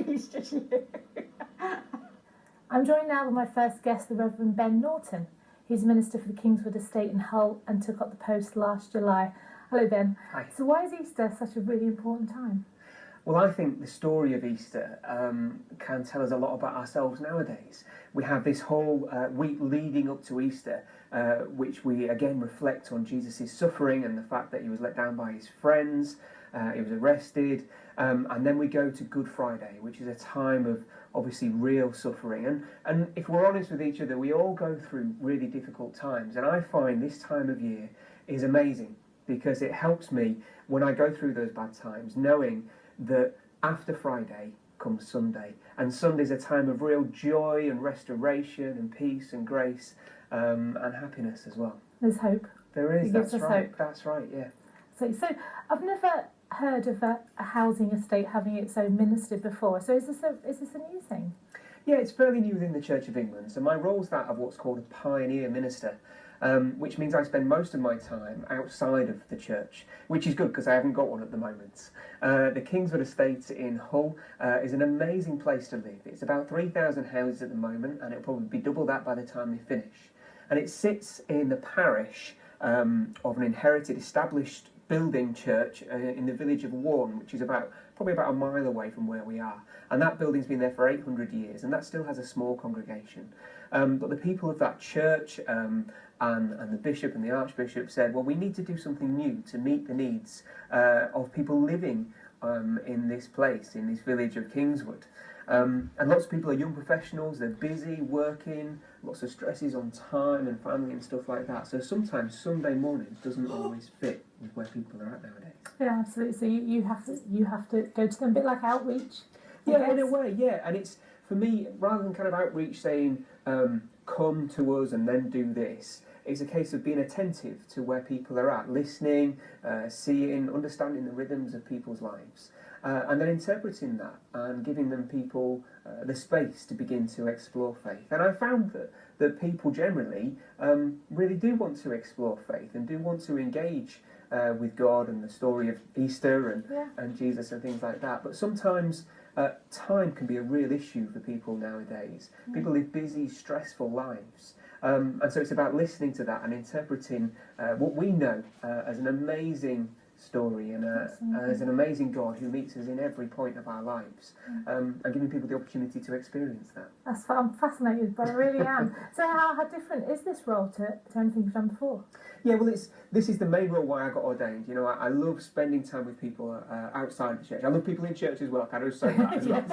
Easter to you. I'm joined now with my first guest, the Reverend Ben Norton. He's Minister for the Kingswood Estate in Hull and took up the post last July. Hello, Ben. Hi. So why is Easter such a really important time? Well, I think the story of Easter can tell us a lot about ourselves nowadays. We have this whole week leading up to Easter, which we again reflect on Jesus' suffering and the fact that he was let down by his friends, he was arrested, and then we go to Good Friday, which is a time of obviously real suffering. And if we're honest with each other, we all go through really difficult times, and I find this time of year is amazing because it helps me when I go through those bad times, knowing that after Friday comes Sunday, and Sunday's a time of real joy and restoration and peace and grace and happiness as well. There's hope. There is, It that's gives us right. hope. That's right, yeah. So I've never heard of a housing estate having its own minister before. So is this a new thing? Yeah, it's fairly new within the Church of England. So my role's that of what's called a pioneer minister, which means I spend most of my time outside of the church, which is good because I haven't got one at the moment. The Kingswood Estate in Hull is an amazing place to live. It's about 3,000 houses at the moment, and it'll probably be double that by the time they finish. And it sits in the parish of an inherited, established building church in the village of Warren, which is probably about a mile away from where we are. And that building's been there for 800 years, and that still has a small congregation. But the people of that church and the bishop and the archbishop said, well, we need to do something new to meet the needs of people living in this place, in this village of Kingswood. And lots of people are young professionals, they're busy, working, lots of stresses on time and family and stuff like that. So sometimes Sunday morning doesn't always fit with where people are at nowadays. Yeah, absolutely. So you have to go to them, a bit like outreach. Yeah, in a way, yeah. And it's, for me, rather than kind of outreach saying, come to us and then do this, it's a case of being attentive to where people are at, listening, seeing, understanding the rhythms of people's lives. And then interpreting that and giving them people the space to begin to explore faith. And I found that people generally really do want to explore faith and do want to engage with God and the story of Easter and Jesus and things like that. But sometimes time can be a real issue for people nowadays. People live busy, stressful lives. And so it's about listening to that and interpreting what we know as an amazing story and as an amazing God who meets us in every point of our lives, and giving people the opportunity to experience that. I'm fascinated by it, I really am. So how different is this role to anything you've done before? Yeah, well, this is the main role why I got ordained. You know, I love spending time with people outside of the church. I love people in church as well, I can just say that as well.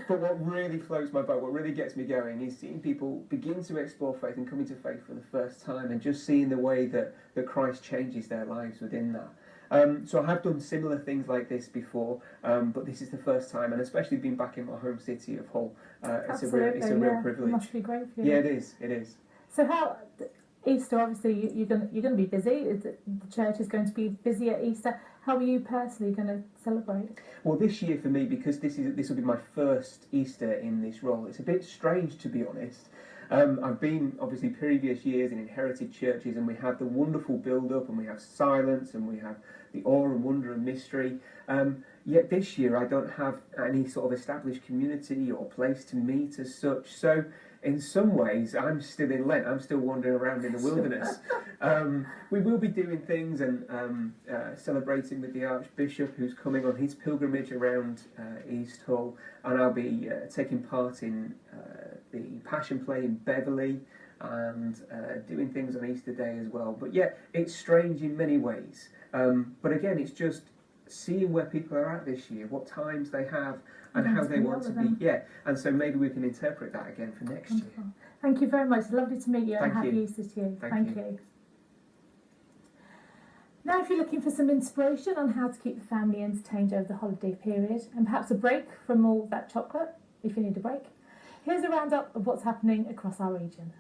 But what really floats my boat, what really gets me going, is seeing people begin to explore faith and coming to faith for the first time, and just seeing the way that Christ changes their lives within that. So I have done similar things like this before, but this is the first time, and especially being back in my home city of Hull, it's a real privilege. It must be great for you. Yeah, it is. So how Easter? Obviously, you're going to be busy. The church is going to be busy at Easter. How are you personally going to celebrate? Well, this year for me, because this will be my first Easter in this role, it's a bit strange, to be honest. I've been, obviously, previous years in inherited churches, and we have the wonderful build-up, and we have silence, and we have the awe and wonder and mystery. Yet this year I don't have any sort of established community or place to meet as such. So in some ways I'm still in Lent. I'm still wandering around in the wilderness. We will be doing things and celebrating with the Archbishop, who's coming on his pilgrimage around East Hull, and I'll be taking part in the Passion Play in Beverley, and doing things on Easter Day as well. But yeah, it's strange in many ways. But again, it's just seeing where people are at this year, what times they have, and how they want to be. Yeah, and so maybe we can interpret that again for next year. Thank you very much. Lovely to meet you, and happy Easter to you. Thank you. Now, if you're looking for some inspiration on how to keep the family entertained over the holiday period, and perhaps a break from all that chocolate, if you need a break, here's a roundup of what's happening across our region.